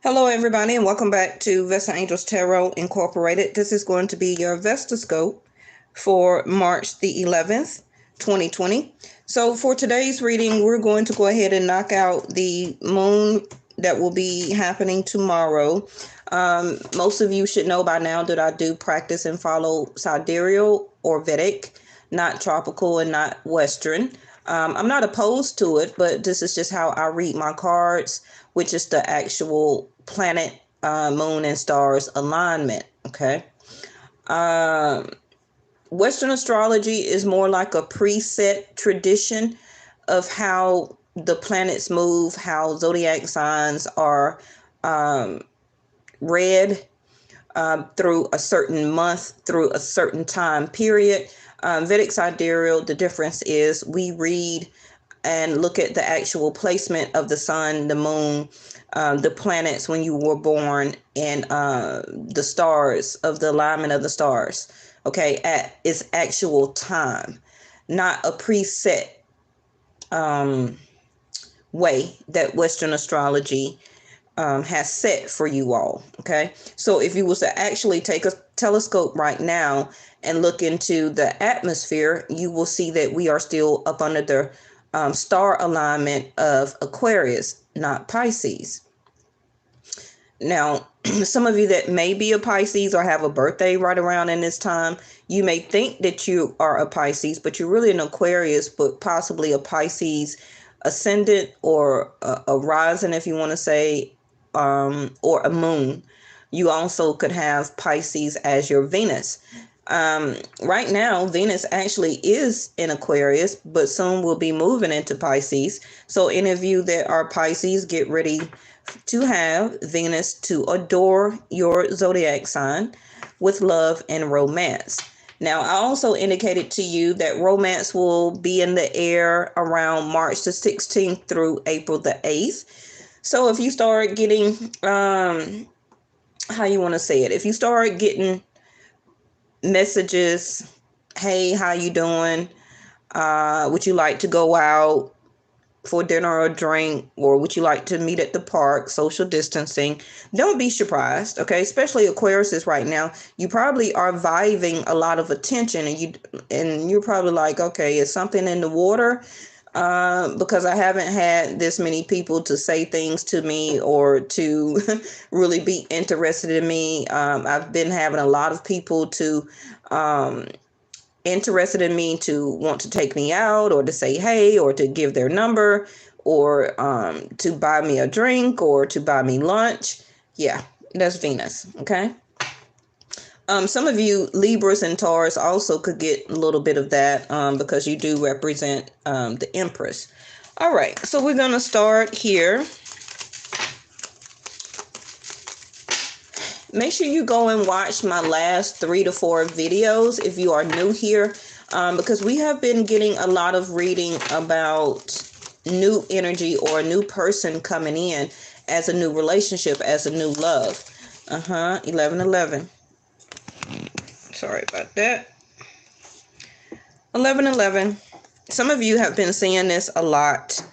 Hello, everybody, and welcome back to Vestaangelstarot Incorporated. This is going to be your Vestascope for March the 11th, 2020. So for today's reading, we're going to go ahead and knock out the moon that will be happening tomorrow. Most of you should know by now that I do practice and follow sidereal or Vedic, not tropical and not Western. I'm not opposed to it, but this is just how I read my cards, which is the actual planet, moon, and stars alignment. Okay. Western astrology is more like a preset tradition of how the planets move, how zodiac signs are read through a certain month, through a certain time period. Vedic sidereal, the difference is we read and look at the actual placement of the sun, the moon, the planets when you were born, and the stars, of the alignment of the stars, okay, at its actual time, not a preset way that Western astrology has set for you all. Okay, so if you was to actually take a telescope right now and look into the atmosphere, you will see that we are still up under the star alignment of Aquarius, not Pisces. Now, some of you that may be a Pisces or have a birthday right around in this time, you may think that you are a Pisces, but you're really an Aquarius, but possibly a Pisces ascendant or a rising, if you want to say, or a moon. You also could have Pisces as your Venus. Right now, Venus actually is in Aquarius, but soon will be moving into Pisces. So any of you that are Pisces, get ready to have Venus to adore your zodiac sign with love and romance. Now, I also indicated to you that romance will be in the air around March the 16th through April the 8th. So if you start getting, how you want to say it, if you start getting messages, hey, how you doing? Would you like to go out for dinner or a drink, or would you like to meet at the park, social distancing? Don't be surprised, okay? Especially Aquarius right now, you probably are vibing a lot of attention, and you're probably like, okay, is something in the water? Because I haven't had this many people to say things to me or to really be interested in me. I've been having a lot of people to interested in me, to want to take me out, or to say hey, or to give their number, or to buy me a drink, or to buy me lunch. Yeah, that's Venus. Okay. Some of you Libras and Taurus also could get a little bit of that, because you do represent the Empress. All right, so we're going to start here. Make sure you go and watch my last 3 to 4 videos if you are new here, because we have been getting a lot of reading about new energy or a new person coming in as a new relationship, as a new love. 1111. Sorry about that. 1111. Some of you have been seeing this a lot.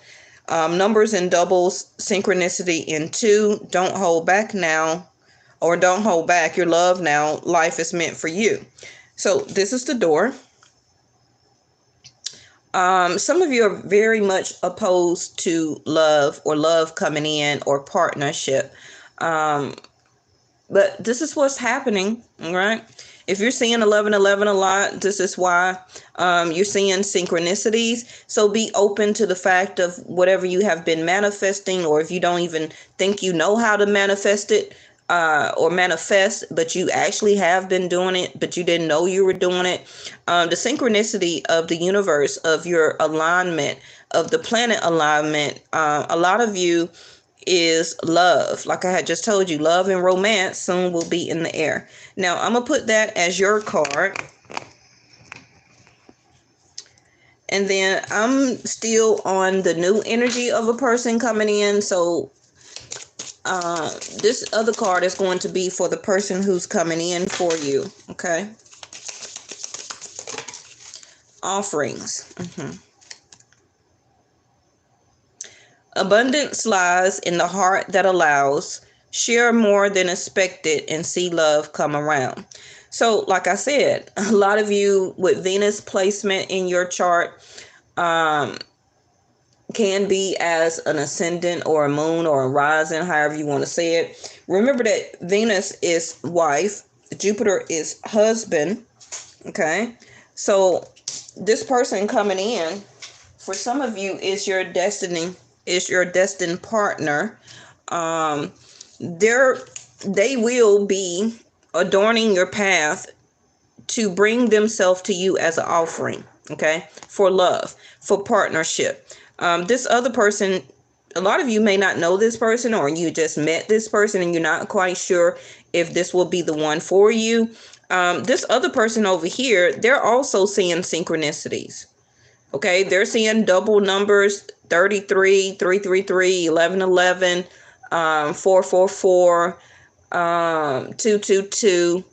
Numbers in doubles, synchronicity in 2. Don't hold back now, or don't hold back your love now. Life is meant for you. So this is the door. Some of you are very much opposed to love, or love coming in, or partnership. But this is what's happening, all right? If you're seeing 1111 a lot, this is why you're seeing synchronicities. So be open to the fact of whatever you have been manifesting, or if you don't even think you know how to manifest it, or manifest, but you actually have been doing it, but you didn't know you were doing it. The synchronicity of the universe, of your alignment, of the planet alignment, a lot of you is love. Like I had just told you, love and romance soon will be in the air. Now, I'm going to put that as your card. And then I'm still on the new energy of a person coming in. So this other card is going to be for the person who's coming in for you. Okay. Offerings. Abundance lies in the heart that allows. share more than expected, and see love come around. So, like I said, a lot of you with Venus placement in your chart can be as an ascendant or a moon or a rising, however you want to say it. Remember that Venus is wife, Jupiter is husband. Okay, so this person coming in for some of you is your destiny, is your destined partner. um they will be adorning your path to bring themselves to you as an offering, okay, for love, for partnership. This other person, a lot of you may not know this person, or you just met this person and you're not quite sure if this will be the one for you. This other person over here, they're also seeing synchronicities. Okay, they're seeing double numbers: 33, 333, 1111, 444, 222.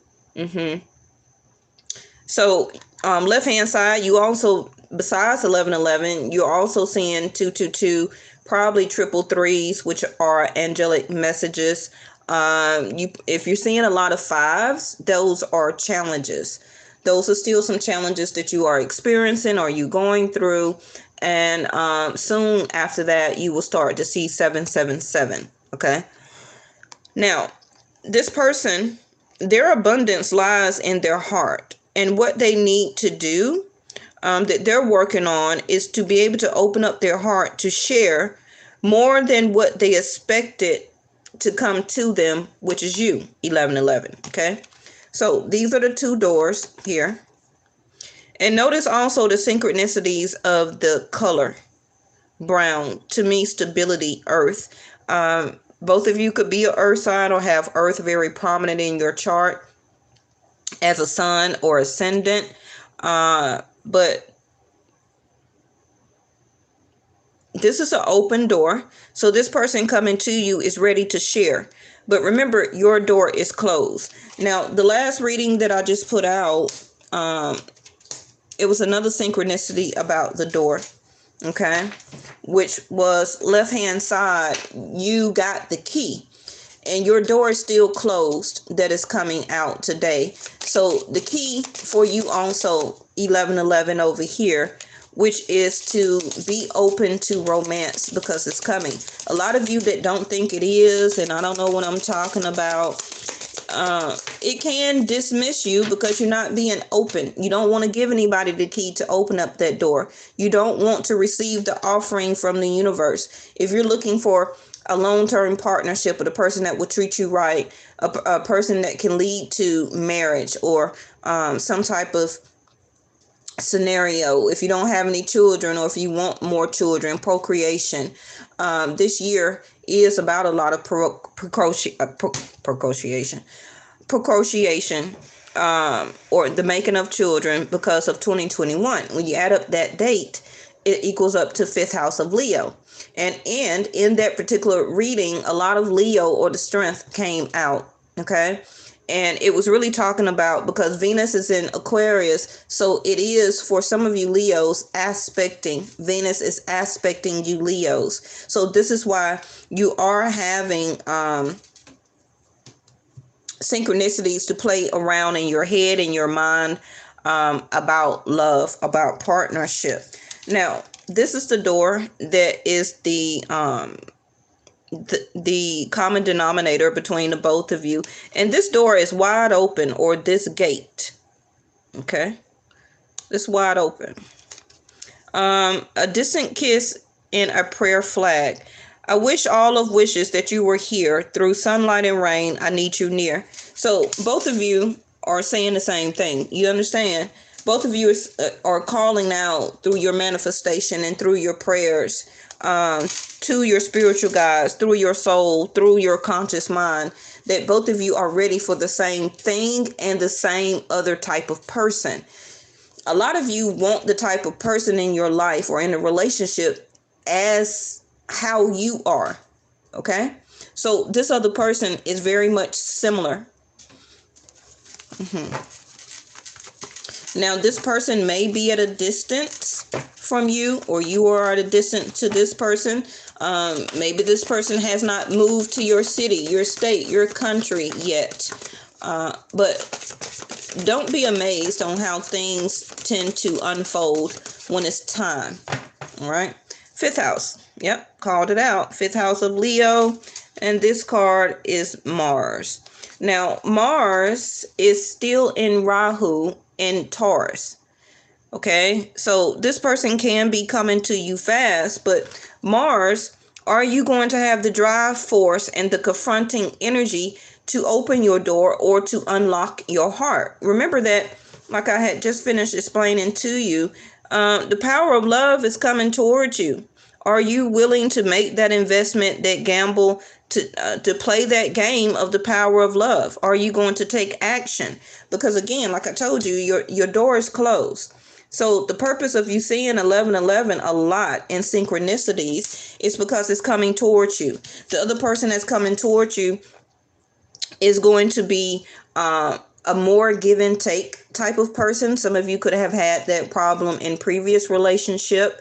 So, left hand side, you also, besides 1111, you're also seeing 222, probably triple threes, which are angelic messages. If you're seeing a lot of fives, those are challenges. Those are still some challenges that you are experiencing or you going through. And soon after that, you will start to see 777. Okay. Now, this person, their abundance lies in their heart. And what they need to do, that they're working on, is to be able to open up their heart to share more than what they expected to come to them, which is you, 1111. Okay. So these are the two doors here. And notice also the synchronicities of the color brown. To me, stability, earth. Both of you could be an earth sign or have earth very prominent in your chart as a sun or ascendant. But this is an open door. So this person coming to you is ready to share. But remember, your door is closed. Now, the last reading that I just put out, it was another synchronicity about the door. Okay. Which was left hand side. You got the key. And your door is still closed that is coming out today. So the key for you also, 1111 over here, which is to be open to romance because it's coming. A lot of you that don't think it is, and I don't know what I'm talking about, it can dismiss you because you're not being open. You don't want to give anybody the key to open up that door. You don't want to receive the offering from the universe. If you're looking for a long-term partnership with a person that will treat you right, a person that can lead to marriage or some type of scenario, if you don't have any children or if you want more children, procreation, this year is about a lot of procreation, or the making of children because of 2021. When you add up that date, it equals up to 5th house of Leo. And in that particular reading, a lot of Leo or the strength came out. Okay. And it was really talking about, because Venus is in Aquarius, so it is for some of you Leos aspecting. Venus is aspecting you Leos. So this is why you are having synchronicities to play around in your head and your mind about love, about partnership. Now, this is the door that is the common denominator between the both of you. And this door is wide open, or this gate. Okay. It's wide open. A distant kiss and a prayer flag. I wish all of wishes that you were here. Through sunlight and rain, I need you near. So both of you are saying the same thing. You understand? Both of you are calling out through your manifestation and through your prayers to your spiritual guides, through your soul, through your conscious mind, that both of you are ready for the same thing and the same other type of person. A lot of you want the type of person in your life or in a relationship as how you are. Okay. So this other person is very much similar. Now, this person may be at a distance from you, or you are at a distance to this person. Maybe this person has not moved to your city, your state, your country yet. But don't be amazed on how things tend to unfold when it's time. All right. Fifth house. Yep. Called it out. Fifth house of Leo. And this card is Mars. Now, Mars is still in Rahu in Taurus. Okay. So this person can be coming to you fast, but Mars, are you going to have the drive force and the confronting energy to open your door or to unlock your heart? Remember that, like I had just finished explaining to you, the power of love is coming towards you. Are you willing to make that investment, that gamble, to play that game of the power of love? Are you going to take action? Because again, like I told you, your door is closed. So the purpose of you seeing 1111 a lot in synchronicities is because it's coming towards you. The other person that's coming towards you is going to be a more give and take type of person. Some of you could have had that problem in previous relationship.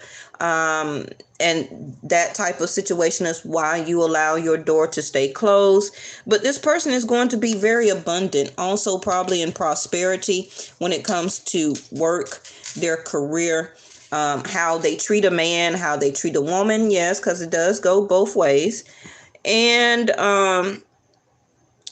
And that type of situation is why you allow your door to stay closed. But this person is going to be very abundant, also probably in prosperity when it comes to work, their career, how they treat a man, how they treat a woman. Yes, because it does go both ways. And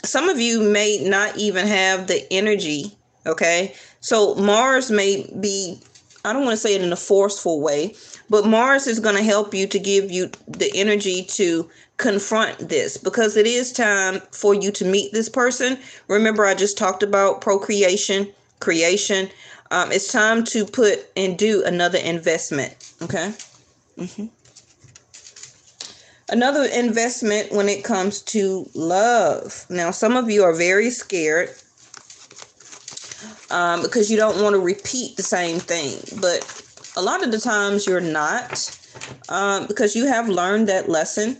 some of you may not even have the energy. Okay. So Mars may be, I don't want to say it in a forceful way, but Mars is going to help you to give you the energy to confront this, because it is time for you to meet this person. Remember, I just talked about procreation, creation. It's time to put and do another investment. Okay. Another investment when it comes to love. Now, some of you are very scared because you don't want to repeat the same thing. But a lot of the times you're not, because you have learned that lesson.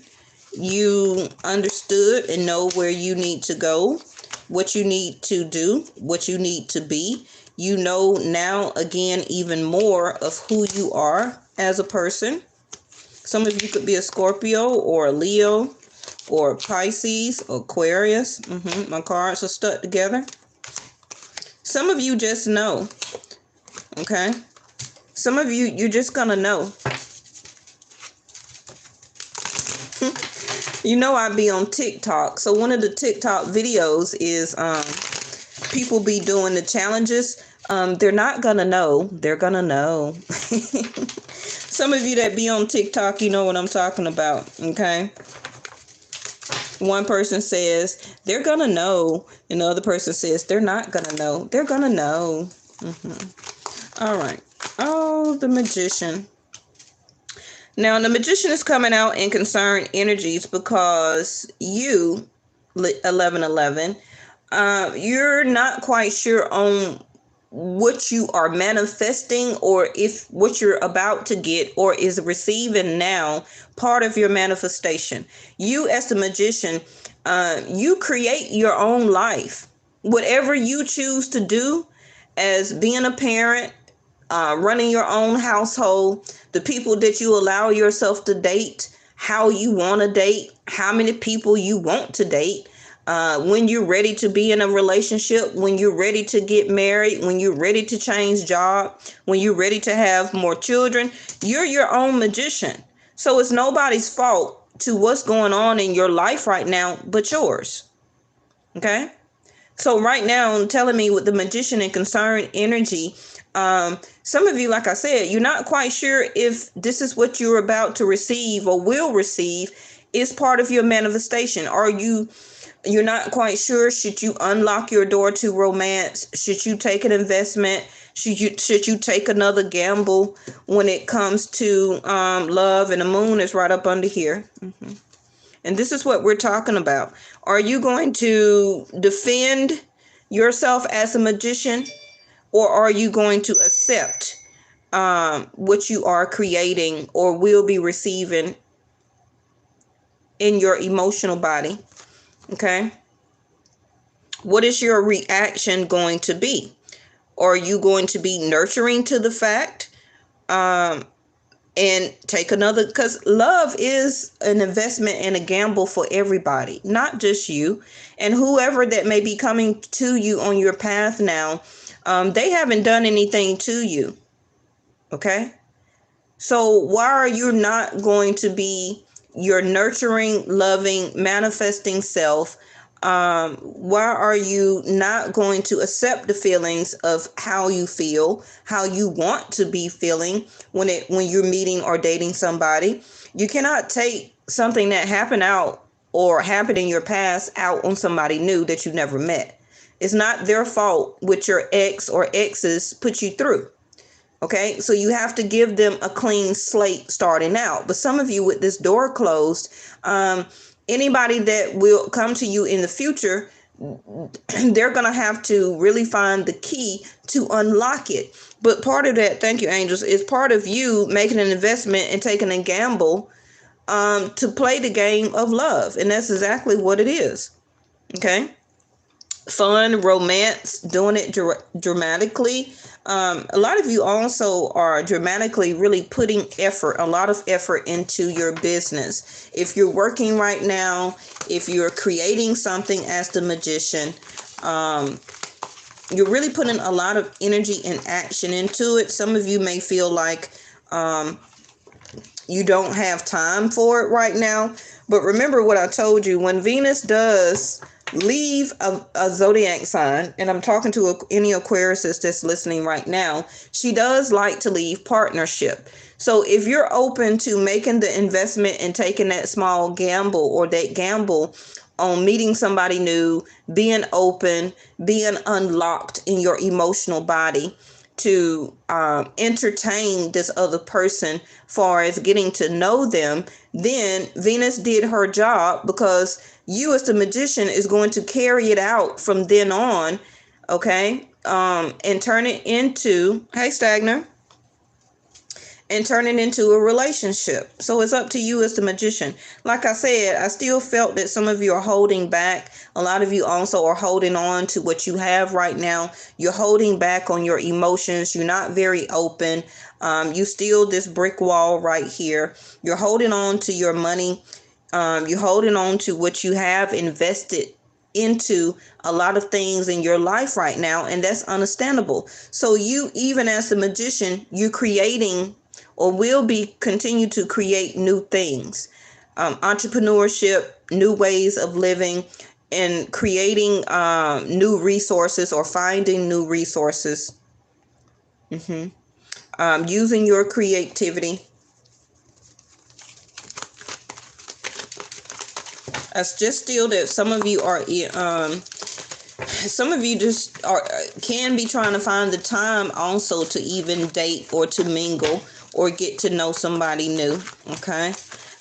You understood and know where you need to go, what you need to do, what you need to be. You know now, again, even more of who you are as a person. Some of you could be a Scorpio or a Leo or Pisces or Aquarius. My cards are stuck together. Some of you just know. Okay. Some of you, you're just going to know. You know, I be on TikTok. So one of the TikTok videos is people be doing the challenges. They're not going to know. They're going to know. Some of you that be on TikTok, you know what I'm talking about. Okay. One person says they're going to know. And the other person says they're not going to know. They're going to know. All right. Oh, the Magician. Now, the Magician is coming out in concerned energies because you, 1111, you're not quite sure on what you are manifesting, or if what you're about to get or is receiving now part of your manifestation. You, as the Magician, you create your own life. Whatever you choose to do as being a parent, running your own household, the people that you allow yourself to date, how you want to date, how many people you want to date, when you're ready to be in a relationship, when you're ready to get married, when you're ready to change job, when you're ready to have more children, you're your own magician. So it's nobody's fault to what's going on in your life right now but yours. Okay? So right now, telling me with the Magician and concerned energy, some of you, like I said, you're not quite sure if this is what you're about to receive or will receive is part of your manifestation. You're not quite sure. Should you unlock your door to romance? Should you take an investment? Should you take another gamble when it comes to love? And the moon is right up under here. And this is what we're talking about. Are you going to defend yourself as a magician, or are you going to accept what you are creating or will be receiving in your emotional body? Okay. What is your reaction going to be? Are you going to be nurturing to the fact and take another, because love is an investment and a gamble for everybody, not just you. And whoever that may be coming to you on your path now, they haven't done anything to you. Okay. So why are you not going to be your nurturing, loving, manifesting self? Why are you not going to accept the feelings of how you feel, how you want to be feeling when you're meeting or dating somebody? You cannot take something that happened out or happened in your past out on somebody new that you never met. It's not their fault what your ex or exes put you through. Okay, so you have to give them a clean slate starting out. But some of you, with this door closed, anybody that will come to you in the future, they're going to have to really find the key to unlock it. But part of that, thank you, angels, is part of you making an investment and taking a gamble to play the game of love. And that's exactly what it is. Okay. Fun, romance, doing it dramatically. A lot of you also are dramatically really putting a lot of effort into your business. If you're working right now, if you're creating something as the magician, you're really putting a lot of energy and action into it. Some of you may feel like you don't have time for it right now. But remember what I told you, when Venus does leave a zodiac sign, and I'm talking to any Aquarius that's listening right now, she does like to leave partnership. So if you're open to making the investment and taking that small gamble or that gamble on meeting somebody new, being open, being unlocked in your emotional body to entertain this other person far as getting to know them, then Venus did her job, because you as the magician is going to carry it out from then on. Okay. And turn it into, hey Stagner, and turn it into a relationship. So it's up to you as the magician. Like I said, I still felt that some of you are holding back. A lot of you also are holding on to what you have right now. You're holding back on your emotions. You're not very open. You still this brick wall right here. You're holding on to your money. You're holding on to what you have invested into a lot of things in your life right now, and that's understandable. So you, even as the magician, you're creating or will be continue to create new things, entrepreneurship, new ways of living, and creating new resources or finding new resources, using your creativity. That's just still that some of you are some of you just can be trying to find the time also to even date or to mingle or get to know somebody new. Okay.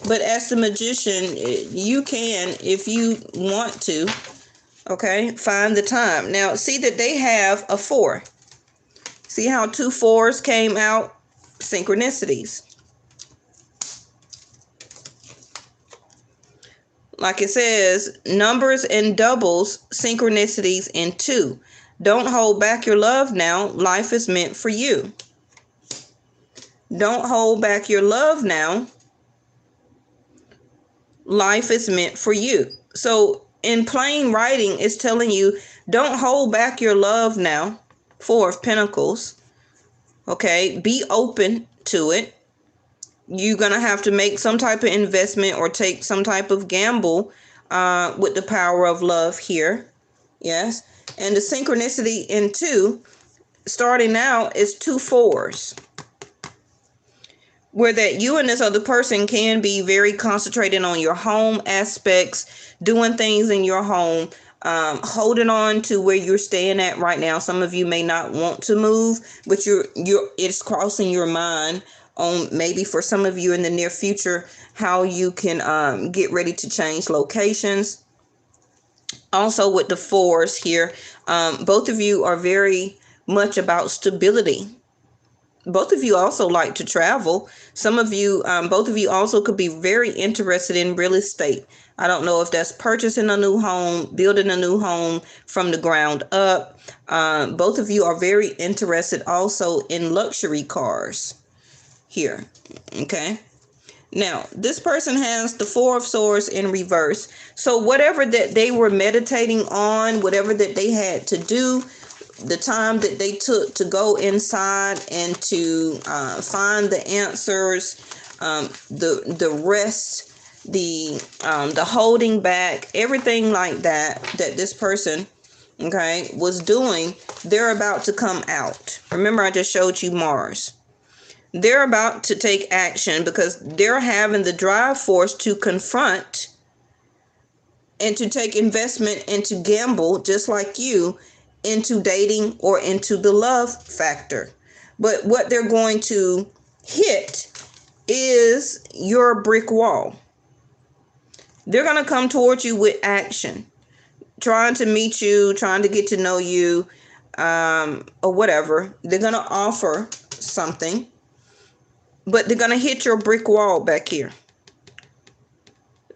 But as the magician, you can, if you want to, okay, find the time. Now, see that they have a 4. See how 2 4s came out? Synchronicities. Like it says, numbers and doubles, synchronicities in 2. Don't hold back your love now. Life is meant for you. Don't hold back your love now. Life is meant for you. So in plain writing, it's telling you, don't hold back your love now. 4 of Pentacles. Okay, be open to it. You're going to have to make some type of investment or take some type of gamble with the power of love here. Yes. And the synchronicity in 2, starting out, is 2 4s. Where that you and this other person can be very concentrated on your home aspects, doing things in your home, holding on to where you're staying at right now. Some of you may not want to move, but it's crossing your mind on maybe for some of you in the near future how you can get ready to change locations. Also with the 4s here, both of you are very much about stability. Both of you also like to travel. Some of you, both of you also could be very interested in real estate. I don't know if that's purchasing a new home, building a new home from the ground up. Both of you are very interested also in luxury cars. here. Okay. Now, this person has the Four of Swords in reverse. So whatever that they were meditating on, whatever that they had to do, the time that they took to go inside and to find the answers, the rest, the holding back, everything like that this person, okay, was doing, they're about to come out. Remember, I just showed you Mars. They're about to take action because they're having the drive force to confront and to take investment and to gamble, just like you, into dating or into the love factor. But what they're going to hit is your brick wall. They're going to come towards you with action, trying to meet you, trying to get to know you, or whatever. They're going to offer something, but they're going to hit your brick wall back here.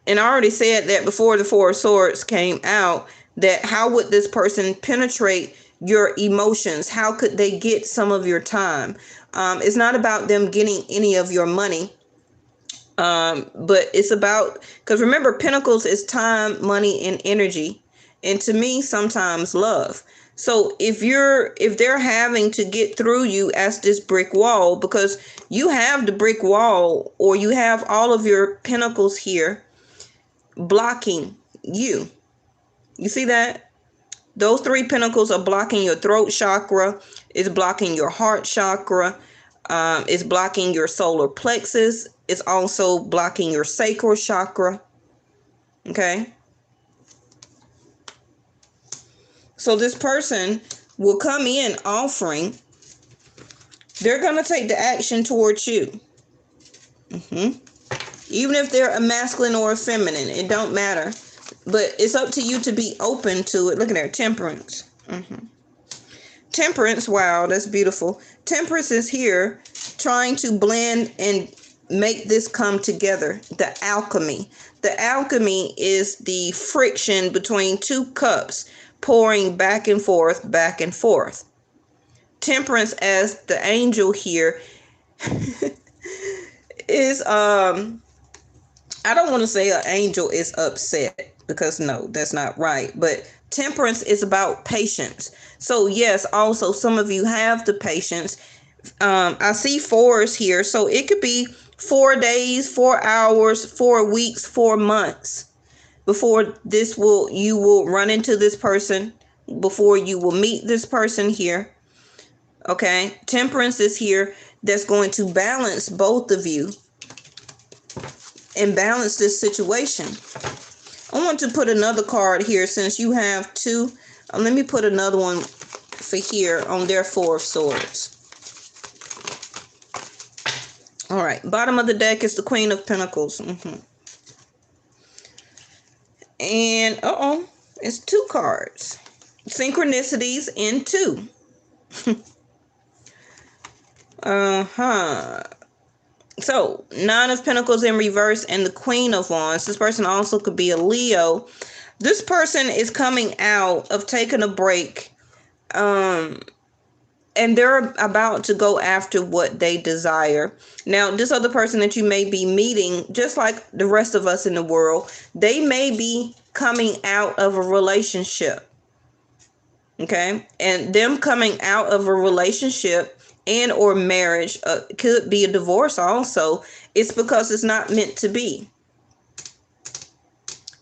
And I already said that before the Four of Swords came out, that how would this person penetrate your emotions? How could they get some of your time? It's not about them getting any of your money, but it's about, because remember, Pentacles is time, money, and energy. And to me, sometimes love. So if they're having to get through you as this brick wall, because you have the brick wall, or you have all of your pentacles here blocking you. You see that? Those three pentacles are blocking your throat chakra. It's blocking your heart chakra. It's blocking your solar plexus. It's also blocking your sacral chakra. Okay? So this person will come in offering. They're going to take the action towards you. Even if they're a masculine or a feminine, it don't matter. But it's up to you to be open to it. Look at that, Temperance. Temperance, wow, that's beautiful. Temperance is here trying to blend and make this come together. The alchemy. The alchemy is the friction between two cups pouring back and forth, back and forth. Temperance, as the angel here, is, I don't want to say an angel is upset, because no, that's not right. But temperance is about patience. So yes, also some of you have the patience. I see fours here. So it could be 4 days, 4 hours, 4 weeks, 4 months before you will run into this person, before you will meet this person here. Okay. Temperance is here. That's going to balance both of you and balance this situation. I want to put another card here since you have two. Let me put another one for here on their Four of Swords. All right. Bottom of the deck is the Queen of Pentacles. And, it's 2 cards. Synchronicities in 2. So, 9 of Pentacles in reverse and the Queen of Wands. This person also could be a Leo. This person is coming out of taking a break. And they're about to go after what they desire. Now, this other person that you may be meeting, just like the rest of us in the world, they may be coming out of a relationship. Okay? And them coming out of a relationship and or marriage, could be a divorce also. It's because it's not meant to be.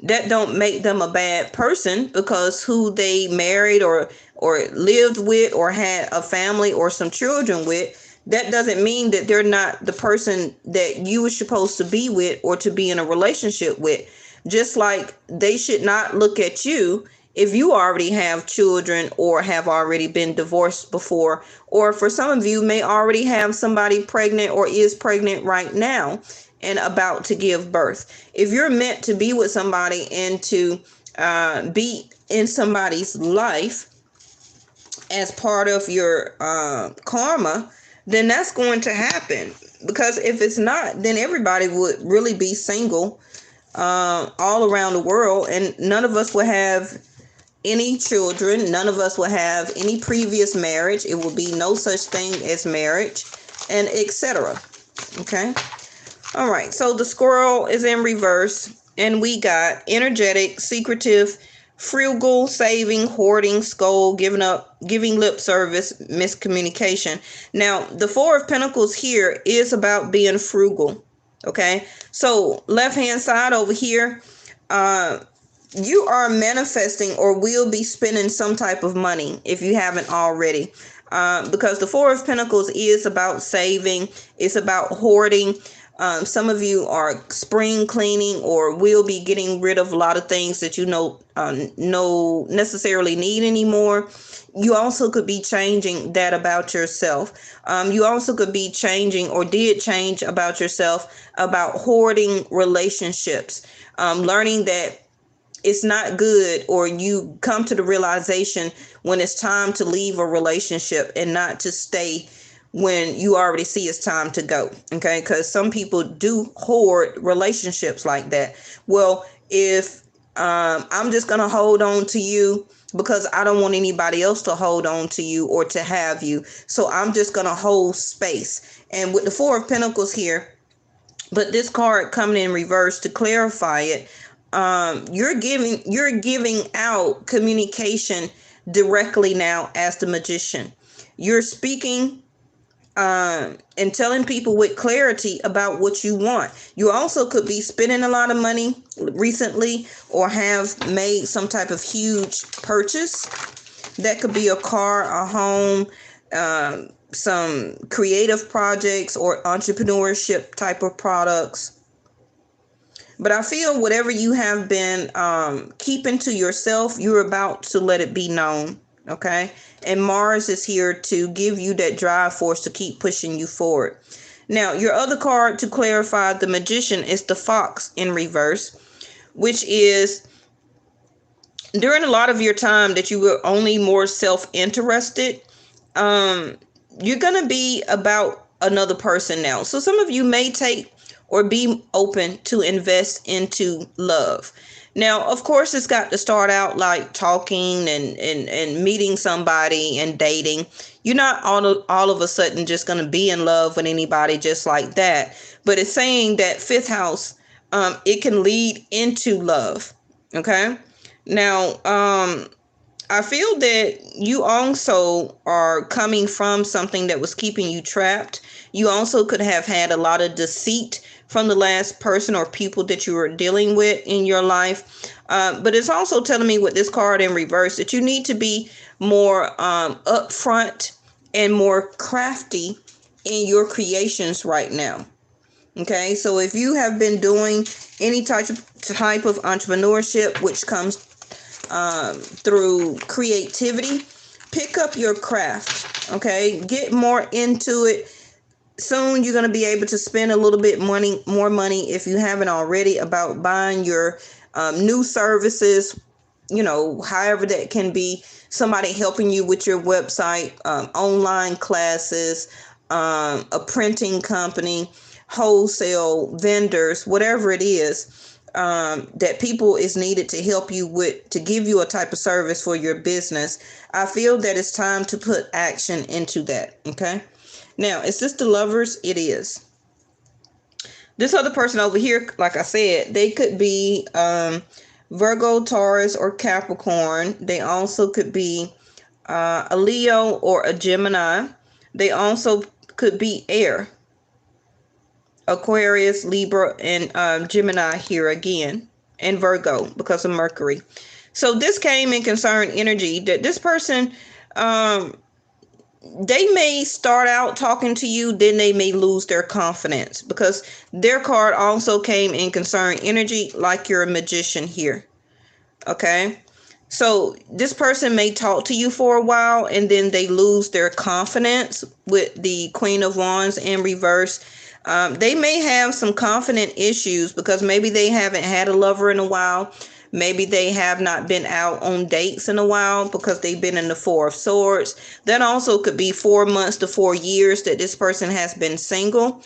That don't make them a bad person, because who they married or lived with or had a family or some children with, that doesn't mean that they're not the person that you were supposed to be with or to be in a relationship with. Just like they should not look at you if you already have children or have already been divorced before, or for some of you may already have somebody pregnant or is pregnant right now and about to give birth. If you're meant to be with somebody and to be in somebody's life as part of your karma, then that's going to happen. Because if it's not, then everybody would really be single all around the world, and none of us will have any children. None of us will have any previous marriage. It will be no such thing as marriage, and etc. Okay. All right. So the squirrel is in reverse, and we got energetic, secretive, frugal, saving, hoarding, scold, giving up, giving lip service, miscommunication. Now, the Four of Pentacles here is about being frugal. Okay. So left hand side over here, you are manifesting or will be spending some type of money if you haven't already. Because the Four of Pentacles is about saving, it's about hoarding. Some of you are spring cleaning or will be getting rid of a lot of things that you know no necessarily need anymore. You also could be changing that about yourself. You also could be changing or did change about yourself about hoarding relationships. Learning that it's not good, or you come to the realization when it's time to leave a relationship and not to stay when you already see it's time to go. Okay, because some people do hoard relationships like that. Well, if I'm just gonna hold on to you because I don't want anybody else to hold on to you or to have you, so I'm just gonna hold space. And with the Four of Pentacles here, but this card coming in reverse to clarify it, you're giving out communication directly now as the Magician. You're speaking and telling people with clarity about what you want. You also could be spending a lot of money recently or have made some type of huge purchase. That could be a car, a home, some creative projects or entrepreneurship type of products. But I feel whatever you have been keeping to yourself, you're about to let it be known. Okay. And Mars is here to give you that drive force to keep pushing you forward. Now, your other card to clarify the Magician is the Fox in reverse, which is during a lot of your time that you were only more self-interested, you're going to be about another person now. So some of you may take or be open to invest into love. Now, of course, it's got to start out like talking and meeting somebody and dating. You're not all of a sudden just going to be in love with anybody just like that. But it's saying that fifth house, it can lead into love. Okay. Now, I feel that you also are coming from something that was keeping you trapped. You also could have had a lot of deceit from the last person or people that you were dealing with in your life. But it's also telling me with this card in reverse that you need to be more upfront and more crafty in your creations right now. Okay, so if you have been doing any type of entrepreneurship, which comes through creativity, pick up your craft. Okay, get more into it. Soon you're going to be able to spend a little bit more money if you haven't already, about buying your new services, however that can be. Somebody helping you with your website, online classes, a printing company, wholesale vendors, whatever it is that people is needed to help you with, to give you a type of service for your business. I feel that it's time to put action into that. Okay. Now, is this the Lovers? It is. This other person over here, like I said, they could be Virgo, Taurus, or Capricorn. They also could be a Leo or a Gemini. They also could be air, Aquarius, Libra, and Gemini here again, and Virgo because of Mercury. So this came in concern energy that this person, they may start out talking to you, then they may lose their confidence, because their card also came in concern energy, like you're a magician here. Okay. So this person may talk to you for a while and then they lose their confidence with the Queen of Wands in reverse. They may have some confident issues because maybe they haven't had a lover in a while. Maybe they have not been out on dates in a while because they've been in the Four of Swords. That also could be 4 months to 4 years that this person has been single.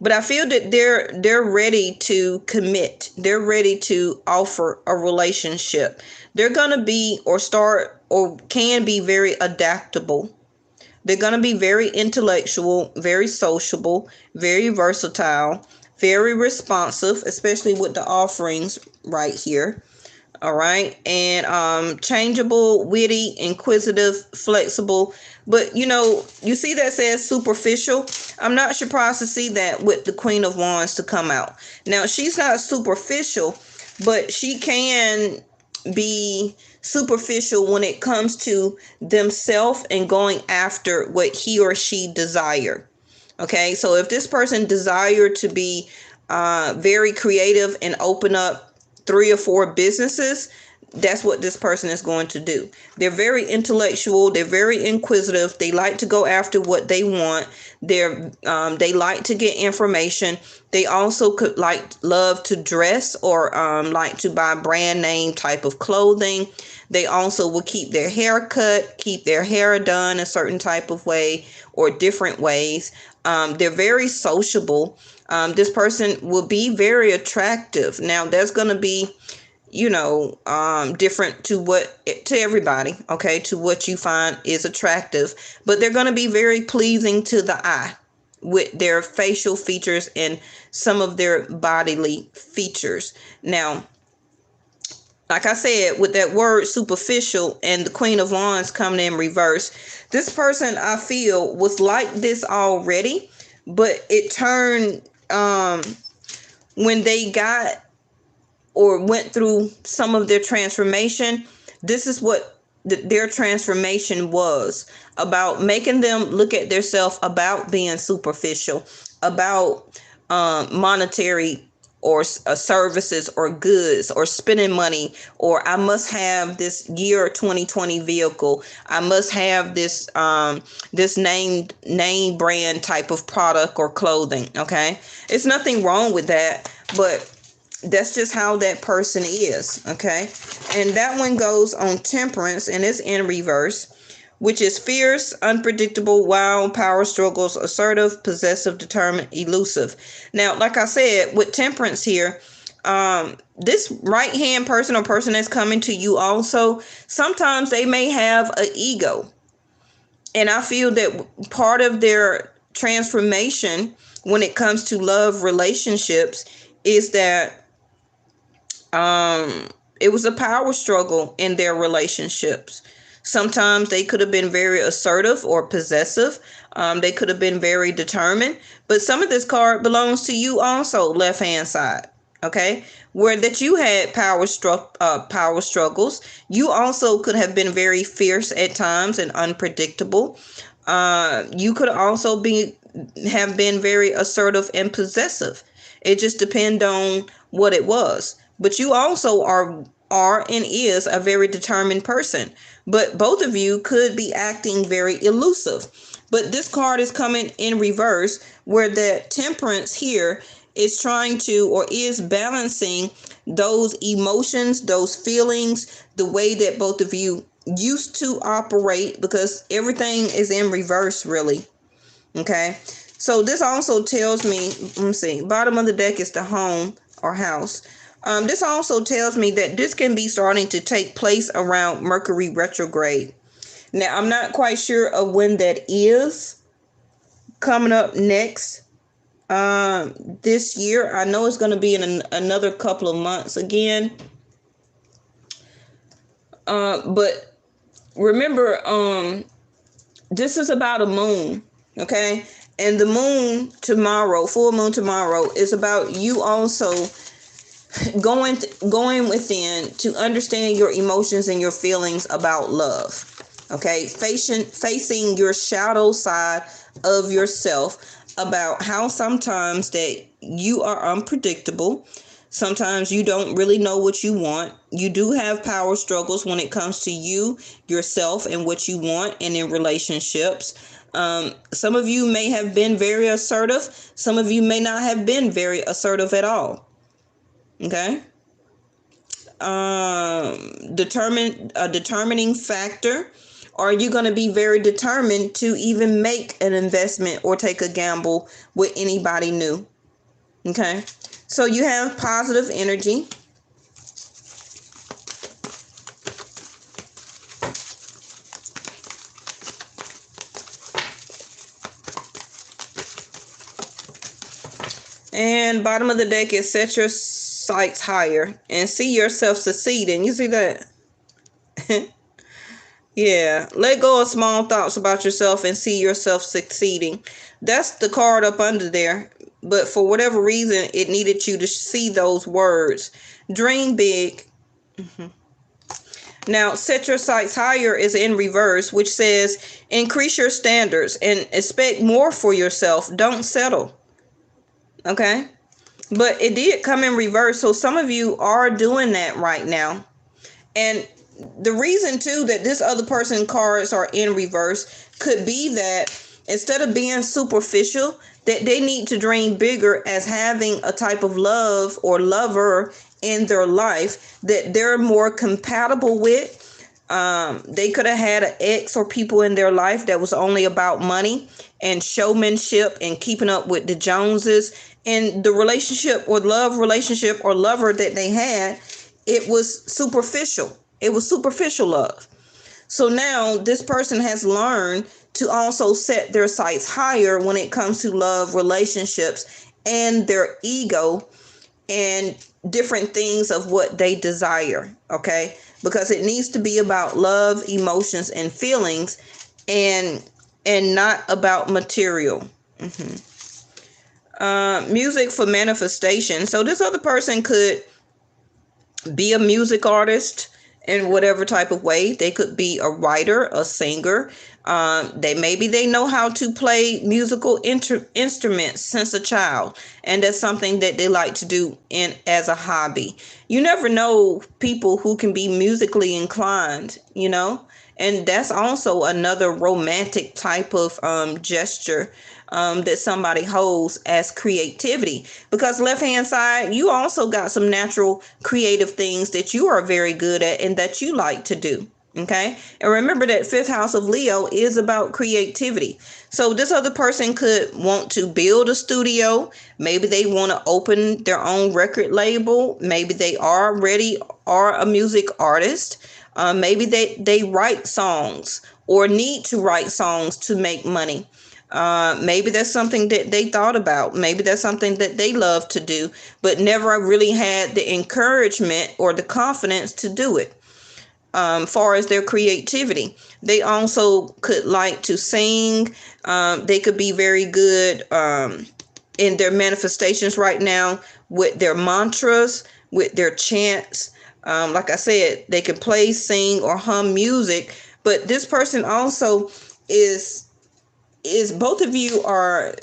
But I feel that they're ready to commit. They're ready to offer a relationship. They're going to be or start or can be very adaptable. They're going to be very intellectual, very sociable, very versatile, very responsive, especially with the offerings right here. All right. And changeable, witty, inquisitive, flexible. But you see that says superficial. I'm not surprised to see that with the Queen of Wands to come out. Now, she's not superficial, but she can be superficial when it comes to themselves and going after what he or she desire. Okay, so if this person desired to be very creative and open up 3 or 4 businesses, that's what this person is going to do. They're very intellectual. They're very inquisitive. They like to go after what they want. They like to get information. They also could love to dress or like to buy brand name type of clothing. They also will keep their hair cut, keep their hair done a certain type of way or different ways. They're very sociable. This person will be very attractive. Now, that's going to be, different to everybody, okay, to what you find is attractive. But they're going to be very pleasing to the eye with their facial features and some of their bodily features. Now, like I said, with that word superficial and the Queen of Wands coming in reverse, this person, I feel, was like this already, but it turned when they got or went through some of their transformation. This is what their transformation was about, making them look at themselves, about being superficial, about monetary or services or goods or spending money, or I must have this year 2020 vehicle. I must have this this name brand type of product or clothing. Okay, it's nothing wrong with that, but that's just how that person is. Okay, and that one goes on Temperance, and it's in reverse, which is fierce, unpredictable, wild, power struggles, assertive, possessive, determined, elusive. Now, like I said, with Temperance here, this right hand person or person that's coming to you also, sometimes they may have an ego. And I feel that part of their transformation when it comes to love relationships is that it was a power struggle in their relationships. Sometimes they could have been very assertive or possessive. They could have been very determined. But some of this card belongs to you also, left hand side. Okay, where that you had power struggles. You also could have been very fierce at times and unpredictable. You could also have been very assertive and possessive. It just depends on what it was. But you also are and is a very determined person. But both of you could be acting very elusive. But this card is coming in reverse, where the Temperance here is trying to, or is balancing those emotions, those feelings, the way that both of you used to operate, because everything is in reverse, really. Okay, so this also tells me, let me see, bottom of the deck is the home or house. This also tells me that this can be starting to take place around Mercury retrograde. Now, I'm not quite sure of when that is coming up next this year. I know it's going to be in another couple of months again. But remember, this is about a moon, okay? And the moon tomorrow, full moon tomorrow, is about you also going within to understand your emotions and your feelings about love. Okay, facing your shadow side of yourself, about how sometimes that you are unpredictable. Sometimes you don't really know what you want. You do have power struggles when it comes to you, yourself, and what you want, and in relationships. Some of you may have been very assertive. Some of you may not have been very assertive at all. Okay. Determining factor. Are you going to be very determined to even make an investment or take a gamble with anybody new? Okay. So you have positive energy. And bottom of the deck is set your sights higher and see yourself succeeding. You see that? Yeah, let go of small thoughts about yourself and see yourself succeeding. That's the card up under there. But for whatever reason, it needed you to see those words. Dream big. Now, set your sights higher is in reverse, which says increase your standards and expect more for yourself. Don't settle. Okay? But it did come in reverse. So some of you are doing that right now. And the reason too that this other person cards are in reverse could be that instead of being superficial, that they need to dream bigger as having a type of love or lover in their life that they're more compatible with. They could have had an ex or people in their life that was only about money and showmanship and keeping up with the Joneses, and the relationship or love relationship or lover that they had, it was superficial. It was superficial love. So now this person has learned to also set their sights higher when it comes to love relationships and their ego and different things of what they desire. Okay, because it needs to be about love, emotions, and feelings, and not about material. Music for manifestation. So this other person could be a music artist in whatever type of way. They could be a writer, a singer. They know how to play musical instruments since a child, and that's something that they like to do as a hobby. You never know people who can be musically inclined, and that's also another romantic type of gesture that somebody holds as creativity, because left hand side, you also got some natural creative things that you are very good at and that you like to do. Okay, and remember that fifth house of Leo is about creativity. So this other person could want to build a studio. Maybe they want to open their own record label. Maybe they already are a music artist. Maybe they write songs or need to write songs to make money. Maybe that's something that they thought about. Maybe that's something that they love to do, but never really had the encouragement or the confidence to do it. Far as their creativity, they also could like to sing. They could be very good in their manifestations right now with their mantras, with their chants. Like I said, they can play, sing, or hum music. But this person also is both of you are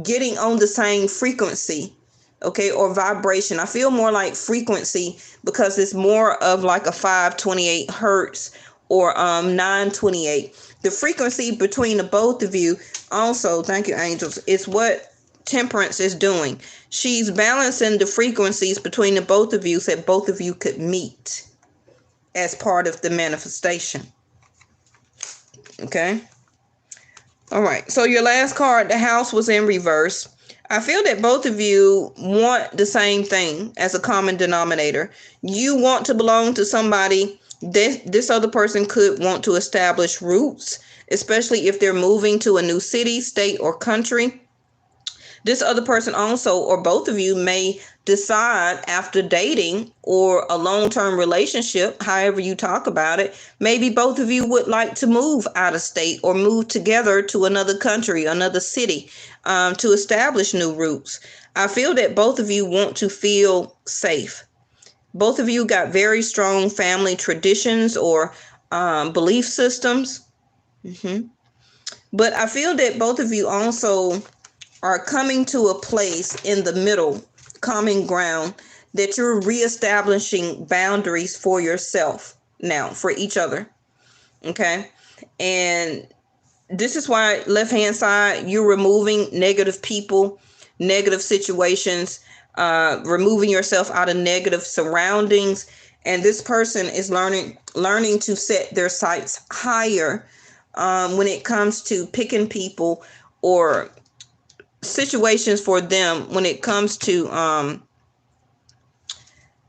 getting on the same frequency, okay, or vibration. I feel more like frequency because it's more of like a 528 hertz or 928. The frequency between the both of you also, thank you angels, is what Temperance is doing. She's balancing the frequencies between the both of you so that both of you could meet as part of the manifestation. Okay. All right. So your last card, the house, was in reverse. I feel that both of you want the same thing as a common denominator. You want to belong to somebody. This other person could want to establish roots, especially if they're moving to a new city, state, or country. This other person also, or both of you, may decide after dating or a long-term relationship, however you talk about it, maybe both of you would like to move out of state or move together to another country, another city, to establish new roots. I feel that both of you want to feel safe. Both of you got very strong family traditions or belief systems. But I feel that both of you also are coming to a place in the middle, common ground, that you're reestablishing boundaries for yourself now, for each other. Okay. And this is why left hand side, you're removing negative people, negative situations, removing yourself out of negative surroundings. And this person is learning to set their sights higher when it comes to picking people or situations for them, when it comes to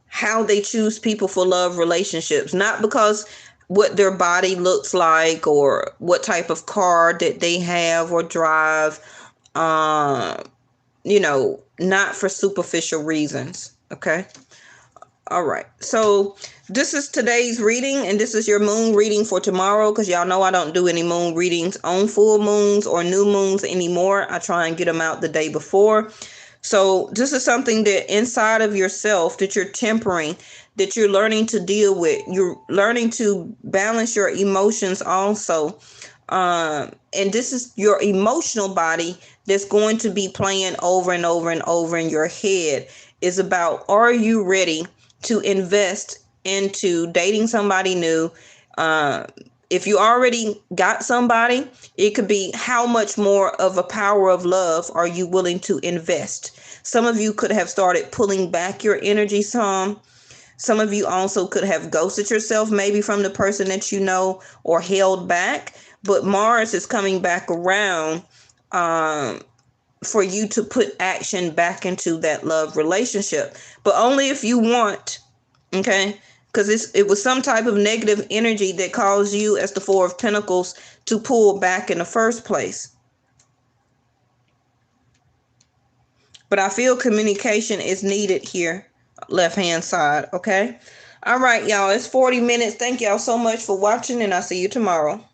how they choose people for love relationships, not because what their body looks like or what type of car that they have or drive, not for superficial reasons. Okay. All right. So this is today's reading, and this is your moon reading for tomorrow, because y'all know I don't do any moon readings on full moons or new moons anymore. I try and get them out the day before. So this is something that inside of yourself that you're tempering, that you're learning to deal with. You're learning to balance your emotions also. And this is your emotional body that's going to be playing over and over and over in your head. Is about, are you ready to invest into dating somebody new? If you already got somebody, it could be, how much more of a power of love are you willing to invest? Some of you could have started pulling back your energy some. Some of you also could have ghosted yourself, maybe from the person that you know, or held back. But Mars is coming back around for you to put action back into that love relationship, but only if you want. Okay. Because it was some type of negative energy that caused you, as the Four of Pentacles, to pull back in the first place. But I feel communication is needed here, left hand side. Okay. All right, y'all. It's 40 minutes. Thank y'all so much for watching, and I'll see you tomorrow.